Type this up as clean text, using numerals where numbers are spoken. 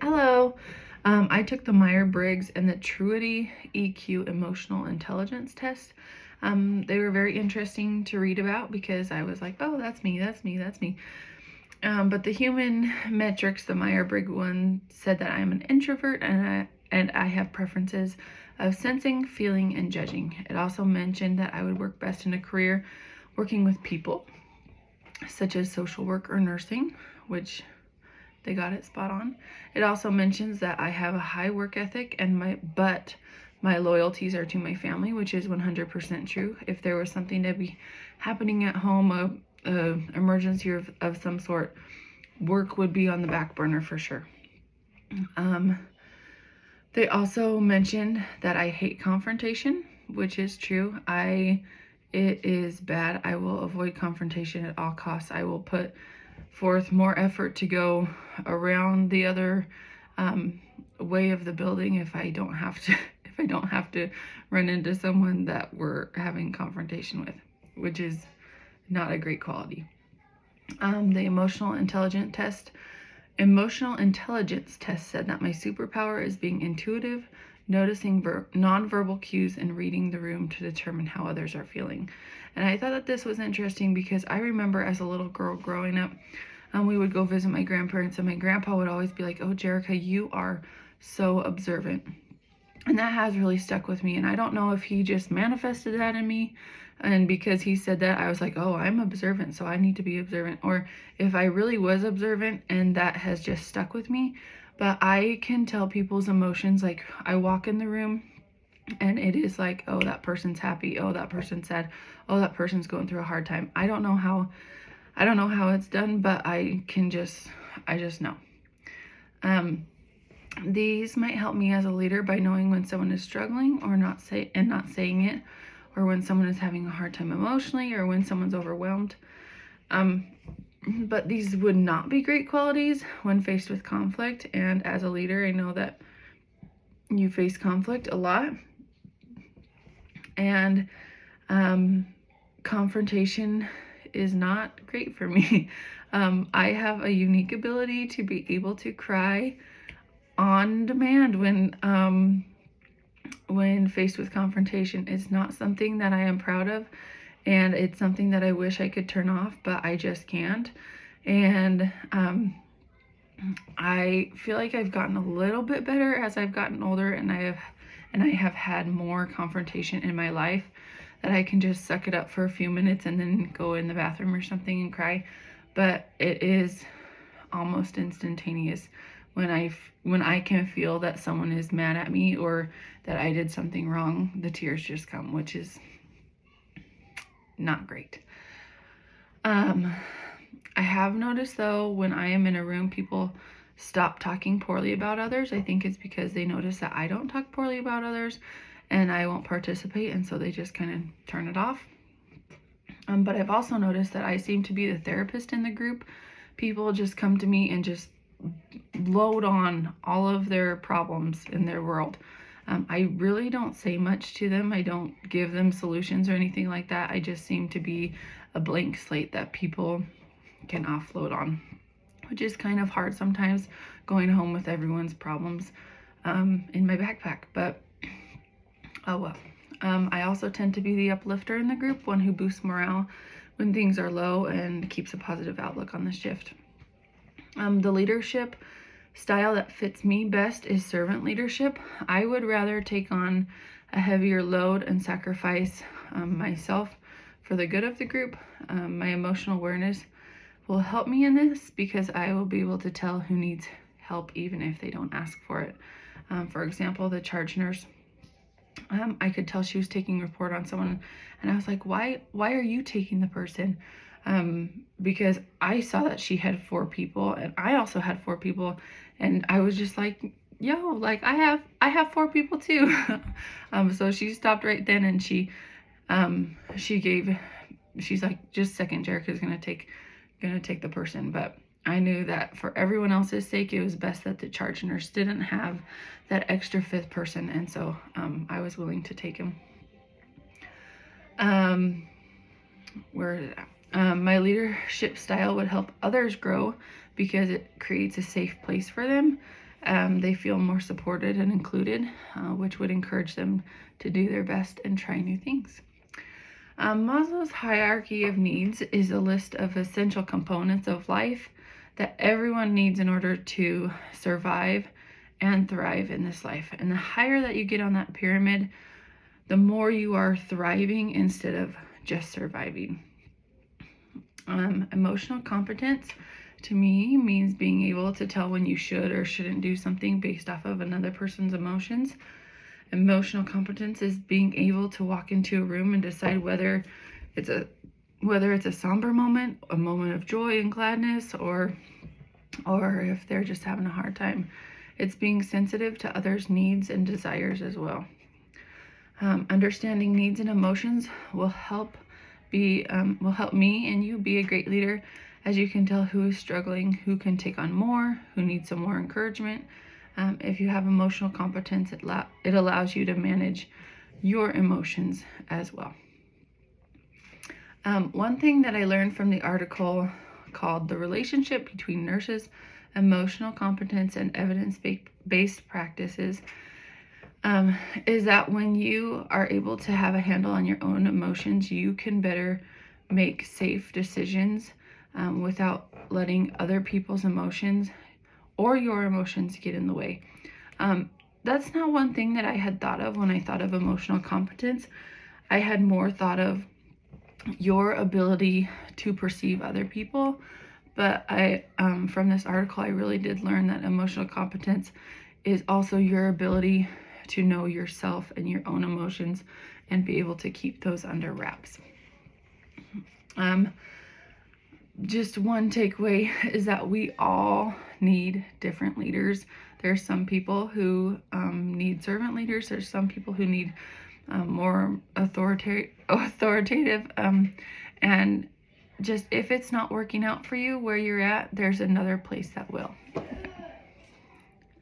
Hello. I took the Myers-Briggs and the Truity EQ Emotional Intelligence test. They were very interesting to read about because I was like, oh, that's me, that's me, that's me. But the human metrics, the Myers-Briggs one, said that I'm an introvert and I have preferences of sensing, feeling, and judging. It also mentioned that I would work best in a career working with people, such as social work or nursing, which they got it spot on. It also mentions that I have a high work ethic and my loyalties are to my family, which is 100% true. If there was something to be happening at home, a emergency of some sort, work would be on the back burner for sure. They also mentioned that I hate confrontation, which is true. It is bad. I will avoid confrontation at all costs. I will put forth more effort to go around the other way of the building if I don't have to run into someone that we're having confrontation with, which is not a great quality. The emotional intelligence test said that my superpower is being intuitive, noticing nonverbal cues, and reading the room to determine how others are feeling. And I thought that this was interesting because I remember as a little girl growing up, we would go visit my grandparents, and my grandpa would always be like, oh, Jerica, you are so observant. And that has really stuck with me. And I don't know if he just manifested that in me, and because he said that, I was like, oh, I'm observant, so I need to be observant. Or if I really was observant and that has just stuck with me. But I can tell people's emotions. Like, I walk in the room and it is like, oh, that person's happy. Oh, that person's sad. Oh, that person's going through a hard time. I don't know how it's done, but I just know. These might help me as a leader by knowing when someone is struggling or not saying it, or when someone is having a hard time emotionally, or when someone's overwhelmed. But these would not be great qualities when faced with conflict. And as a leader, I know that you face conflict a lot. And confrontation is not great for me. I have a unique ability to be able to cry on demand when faced with confrontation. It's not something that I am proud of, and it's something that I wish I could turn off, but I just can't. And I feel like I've gotten a little bit better as I've gotten older, and I have had more confrontation in my life, that I can just suck it up for a few minutes and then go in the bathroom or something and cry. But it is almost instantaneous when I can feel that someone is mad at me or that I did something wrong. The tears just come, which is not great. I have noticed though, when I am in a room, people stop talking poorly about others. I think it's because they notice that I don't talk poorly about others and I won't participate, and so they just kind of turn it off. But I've also noticed that I seem to be the therapist in the group. People just come to me and just load on all of their problems in their world. I really don't say much to them. I don't give them solutions or anything like that. I just seem to be a blank slate that people can offload on, which is kind of hard sometimes, going home with everyone's problems in my backpack. But oh well. I also tend to be the uplifter in the group, one who boosts morale when things are low and keeps a positive outlook on the shift. The leadership style that fits me best is servant leadership. I would rather take on a heavier load and sacrifice myself for the good of the group. My emotional awareness will help me in this because I will be able to tell who needs help even if they don't ask for it. For example, the charge nurse. I could tell she was taking a report on someone, and I was like, why are you taking the person? Because I saw that she had 4 people and I also had 4 people, and I was just like, yo, like I have 4 people too. So she stopped right then, and she's like, just a second, Jerica's gonna take the person. But I knew that for everyone else's sake, it was best that the charge nurse didn't have that extra 5th person, and so I was willing to take him. Where is it at? My leadership style would help others grow because it creates a safe place for them. They feel more supported and included, which would encourage them to do their best and try new things. Maslow's hierarchy of needs is a list of essential components of life that everyone needs in order to survive and thrive in this life. And the higher that you get on that pyramid, the more you are thriving instead of just surviving. Emotional competence to me means being able to tell when you should or shouldn't do something based off of another person's emotions. Emotional competence is being able to walk into a room and decide whether it's a somber moment, a moment of joy and gladness, or if they're just having a hard time. It's being sensitive to others' needs and desires as well. Understanding needs and emotions will help me and you be a great leader, as you can tell who is struggling, who can take on more, who needs some more encouragement. If you have emotional competence, it allows you to manage your emotions as well. One thing that I learned from the article called "The Relationship Between Nurses, Emotional Competence, and Evidence-Based Practices" is that when you are able to have a handle on your own emotions, you can better make safe decisions without letting other people's emotions or your emotions get in the way. That's not one thing that I had thought of when I thought of emotional competence. I had more thought of your ability to perceive other people, but from this article, I really did learn that emotional competence is also your ability to know yourself and your own emotions and be able to keep those under wraps. Just one takeaway is that we all need different leaders. There's some people who need servant leaders. There's some people who need more authoritative. And just if it's not working out for you where you're at, there's another place that will.